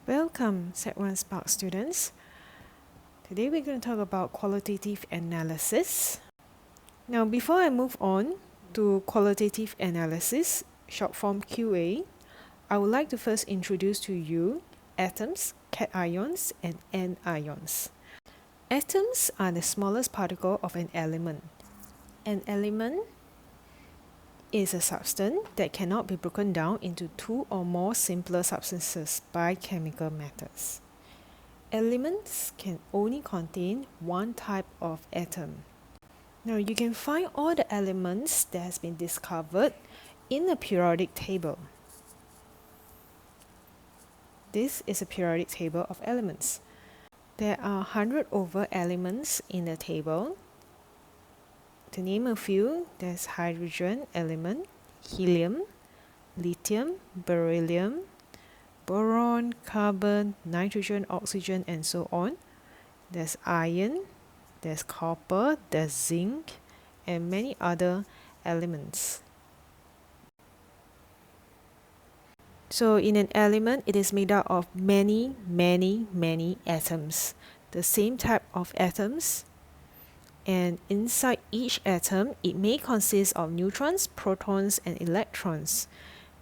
Welcome, Set 1 Spark students. Today we're going to talk about qualitative analysis. Now, before I move on to qualitative analysis, short form QA, I would like to first introduce to you atoms, cations, and anions. Atoms are the smallest particle of an element. An element is a substance that cannot be broken down into two or more simpler substances by chemical methods. Elements can only contain one type of atom. Now you can find all the elements that has been discovered in a periodic table. This is a periodic table of elements. There are 100 over elements in the table. To name a few, there's hydrogen element, helium, lithium, beryllium, boron, carbon, nitrogen, oxygen, and so on. There's iron, there's copper, there's zinc, and many other elements. So in an element, it is made up of many atoms, the same type of atoms. And inside each atom, it may consist of neutrons, protons, and electrons.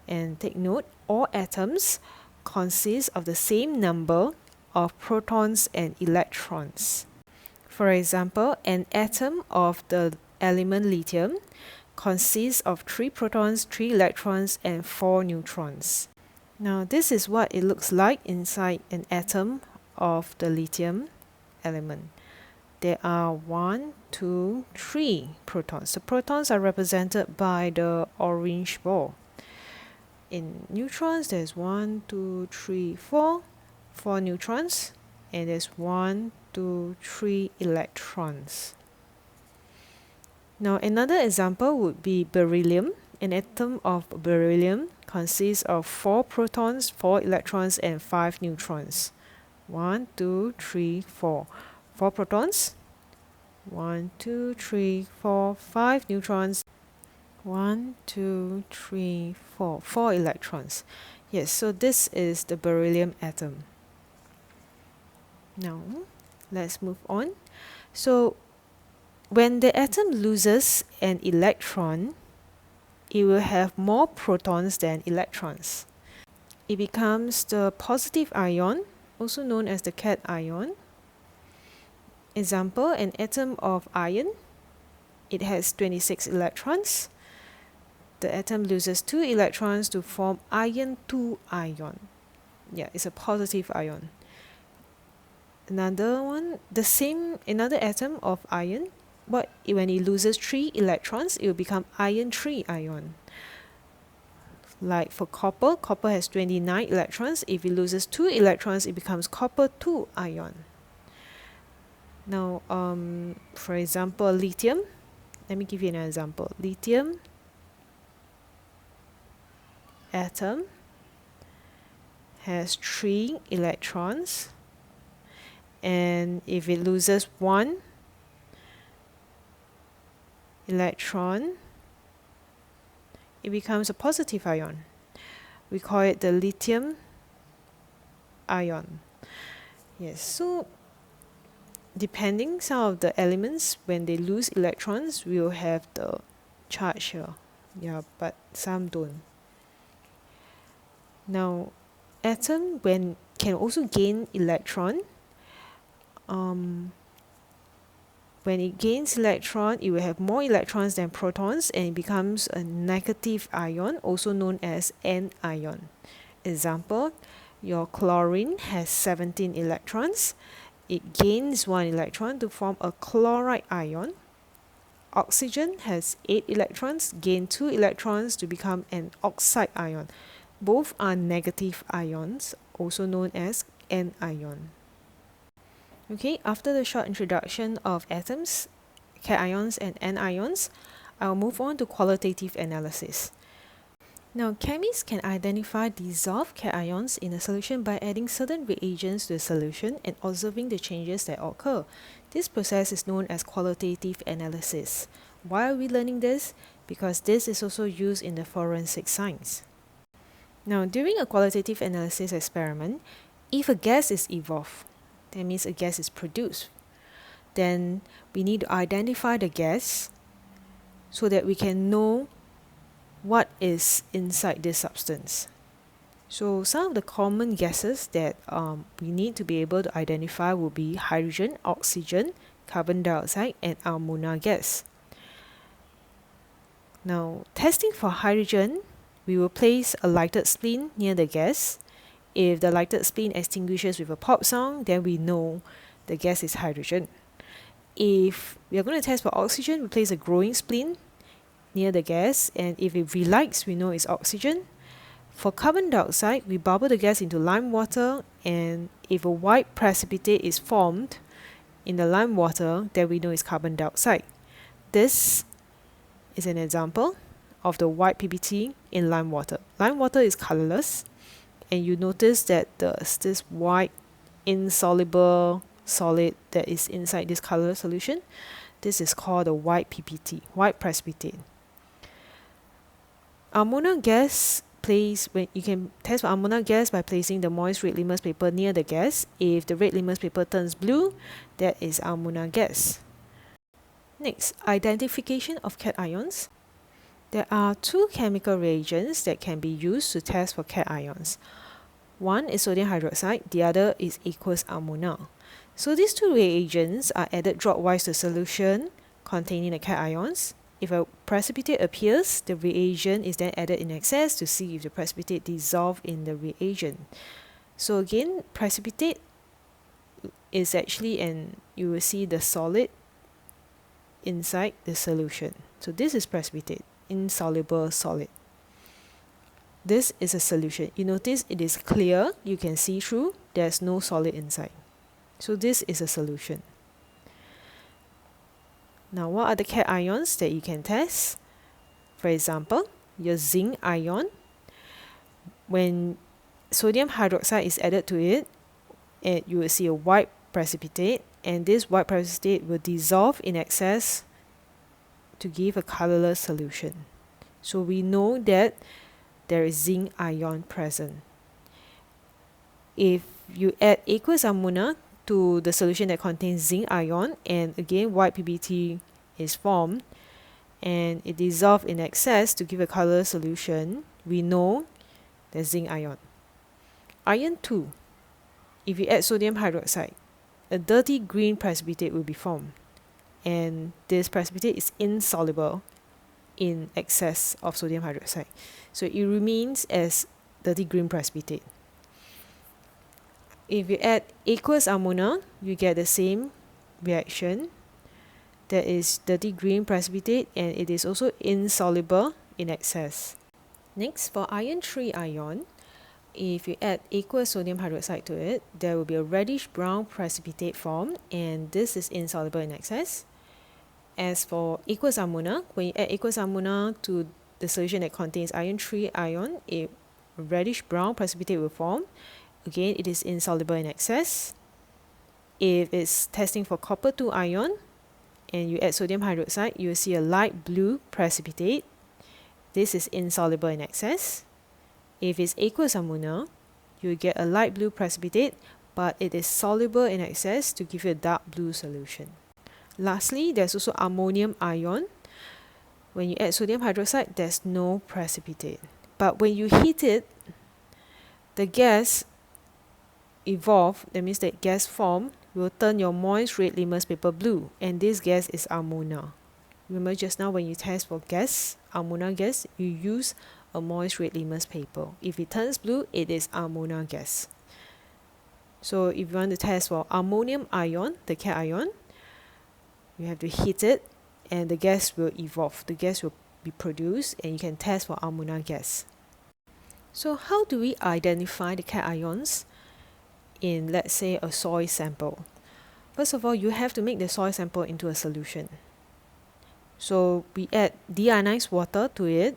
And take note, all atoms consist of the same number of protons and electrons. For example, an atom of the element lithium consists of 3 protons, 3 electrons, and 4 neutrons. Now, this is what it looks like inside an atom of the lithium element. There are 1, 2, 3 protons. The protons are represented by the orange ball. In neutrons, there's 1, 2, 3, 4 neutrons, and there's 1, 2, 3 electrons. Now, another example would be beryllium. An atom of beryllium consists of 4 protons, 4 electrons, and 5 neutrons. 1, 2, 3, 4. 4 protons, 1, 2, 3, 4, 5 neutrons, 1, 2, 3, 4, 4 electrons. Yes, so this is the beryllium atom. Now, let's move on. So, when the atom loses an electron, it will have more protons than electrons. It becomes the positive ion, also known as the cation. Example, an atom of iron, it has 26 electrons. The atom loses 2 electrons to form iron 2 ion. Yeah, it's a positive ion. Another one, another atom of iron, but when it loses 3 electrons, it will become iron 3 ion. Like for copper, copper has 29 electrons. If it loses 2 electrons, it becomes copper 2 ion. Now, for example, lithium. Let me give you an example. Lithium atom has 3 electrons, and if it loses 1 electron, it becomes a positive ion. We call it the lithium ion. Yes, so depending some of the elements, when they lose electrons, we will have the charge here. Yeah, but some don't. Now, atom when can also gain electron. When it gains electron, it will have more electrons than protons, and it becomes a negative ion, also known as anion. Example, your chlorine has 17 electrons. It gains 1 electron to form a chloride ion. Oxygen has 8 electrons, gain 2 electrons to become an oxide ion. Both are negative ions, also known as anion. Okay, after the short introduction of atoms, cations, and anions, I'll move on to qualitative analysis. Now, chemists can identify dissolved cations in a solution by adding certain reagents to the solution and observing the changes that occur. This process is known as qualitative analysis. Why are we learning this? Because this is also used in the forensic science. Now, during a qualitative analysis experiment, If a gas is evolved, that means a gas is produced, then we need to identify the gas so that we can know what is inside this substance. So some of the common gases that we need to be able to identify will be hydrogen, oxygen, carbon dioxide, and ammonia gas. Now, testing for hydrogen, we will place a lighted spleen near the gas. If the lighted spleen extinguishes with a pop sound, then we know the gas is hydrogen. If we are going to test for oxygen, we place a glowing spleen near the gas, and if it relights, we know it's oxygen. For carbon dioxide, we bubble the gas into lime water, and if a white precipitate is formed in the lime water, then we know it's carbon dioxide. This is an example of the white PBT in lime water. Lime water is colorless, and you notice that there's this white insoluble solid that is inside this colorless solution. This is called the white PBT, white precipitate. Ammonia gas you can test for ammonia gas by placing the moist red litmus paper near the gas. If the red litmus paper turns blue, that is ammonia gas. Next, identification of cations. There are two chemical reagents that can be used to test for cations. One is sodium hydroxide, the other is aqueous ammonia. So these two reagents are added dropwise to solution containing the cations. If a precipitate appears, the reagent is then added in excess to see if the precipitate dissolves in the reagent. So again, precipitate is actually, and you will see the solid inside the solution. So this is precipitate, insoluble solid. This is a solution. You notice it is clear, you can see through, there's no solid inside. So this is a solution. Now, what are the cations that you can test? For example, your zinc ion. When sodium hydroxide is added to it, you will see a white precipitate, and this white precipitate will dissolve in excess to give a colorless solution. So we know that there is zinc ion present. If you add aqueous ammonia to the solution that contains zinc ion, and again white PBT is formed and it dissolves in excess to give a colorless solution, we know there's zinc ion. Iron 2, if you add sodium hydroxide, a dirty green precipitate will be formed, and this precipitate is insoluble in excess of sodium hydroxide, so it remains as dirty green precipitate. If you add aqueous ammonia, you get the same reaction. That is dirty green precipitate, and it is also insoluble in excess. Next, for iron 3 ion, if you add aqueous sodium hydroxide to it, there will be a reddish brown precipitate formed, and this is insoluble in excess. As for aqueous ammonia, when you add aqueous ammonia to the solution that contains iron 3 ion, a reddish brown precipitate will form. Again, it is insoluble in excess. If it's testing for copper 2 ion and you add sodium hydroxide, you will see a light blue precipitate. This is insoluble in excess. If it's aqueous ammonia, you will get a light blue precipitate, but it is soluble in excess to give you a dark blue solution. Lastly, there's also ammonium ion. When you add sodium hydroxide, there's no precipitate. But when you heat it, the gas evolve, that means that gas form will turn your moist red litmus paper blue, and this gas is ammonia. Remember just now when you test for gas, ammonia gas, you use a moist red litmus paper. If it turns blue, it is ammonia gas. So if you want to test for ammonium ion, the cation, you have to heat it and the gas will evolve. The gas will be produced and you can test for ammonia gas. So how do we identify the cations in, let's say, a soil sample? First of all, you have to make the soil sample into a solution. So we add deionized water to it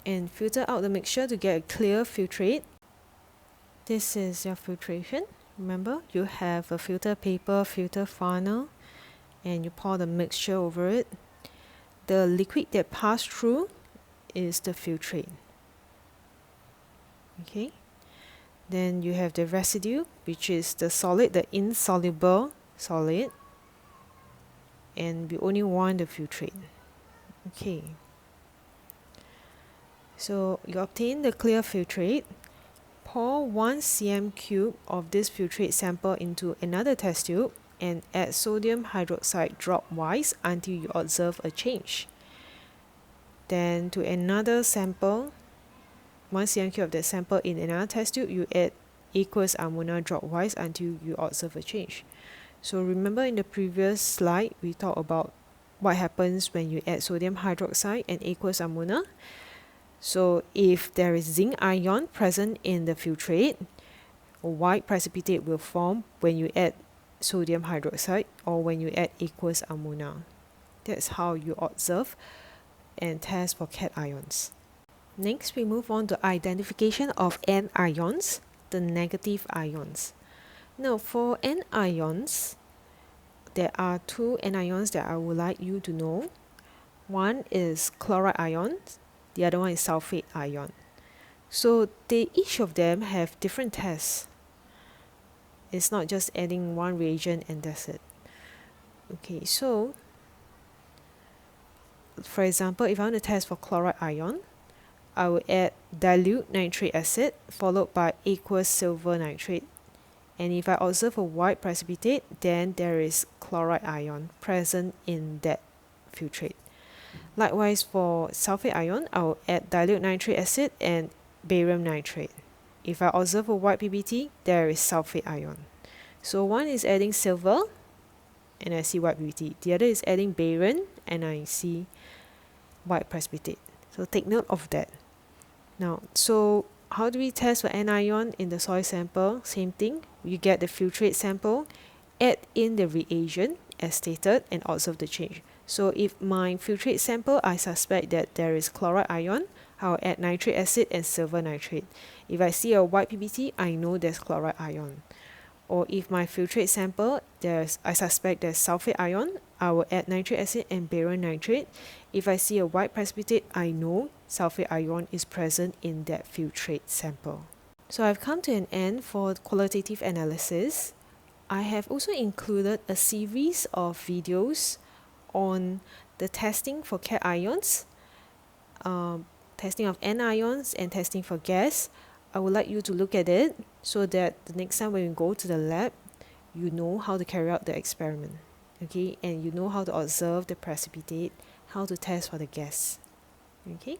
and filter out the mixture to get a clear filtrate. This is your filtration. Remember, you have a filter paper, filter funnel, and you pour the mixture over it. The liquid that passed through is the filtrate. Okay. Then you have the residue, which is the solid, the insoluble solid, and we only want the filtrate. Okay, so you obtain the clear filtrate. Pour 1 cm cube of this filtrate sample into another test tube and add sodium hydroxide dropwise until you observe a change. Then to another sample, 1 cm cube of that sample in another test tube, you add aqueous ammonia dropwise until you observe a change. So remember in the previous slide, we talked about what happens when you add sodium hydroxide and aqueous ammonia. So if there is zinc ion present in the filtrate, a white precipitate will form when you add sodium hydroxide or when you add aqueous ammonia. That's how you observe and test for cations. Next, we move on to identification of anions, the negative ions. Now, for anions, there are two anions that I would like you to know. One is chloride ion, the other one is sulfate ion. So each of them have different tests. It's not just adding one reagent and that's it. Okay, so for example, if I want to test for chloride ion, I will add dilute nitric acid followed by aqueous silver nitrate. And if I observe a white precipitate, then there is chloride ion present in that filtrate. Likewise, for sulfate ion, I will add dilute nitric acid and barium nitrate. If I observe a white PBT, there is sulfate ion. So one is adding silver and I see white PBT. The other is adding barium and I see white precipitate. So take note of that. Now, so how do we test for anion in the soil sample? Same thing. You get the filtrate sample, add in the reagent as stated and observe the change. So if my filtrate sample, I suspect that there is chloride ion, I'll add nitric acid and silver nitrate. If I see a white PBT, I know there's chloride ion. Or if my filtrate sample, I suspect there's sulfate ion, I will add nitric acid and barium nitrate. If I see a white precipitate, I know sulfate ion is present in that filtrate sample. So I've come to an end for qualitative analysis. I have also included a series of videos on the testing for cations, testing of anions and testing for gas. I would like you to look at it so that the next time when you go to the lab, you know how to carry out the experiment, okay? And you know how to observe the precipitate, how to test for the gas, okay?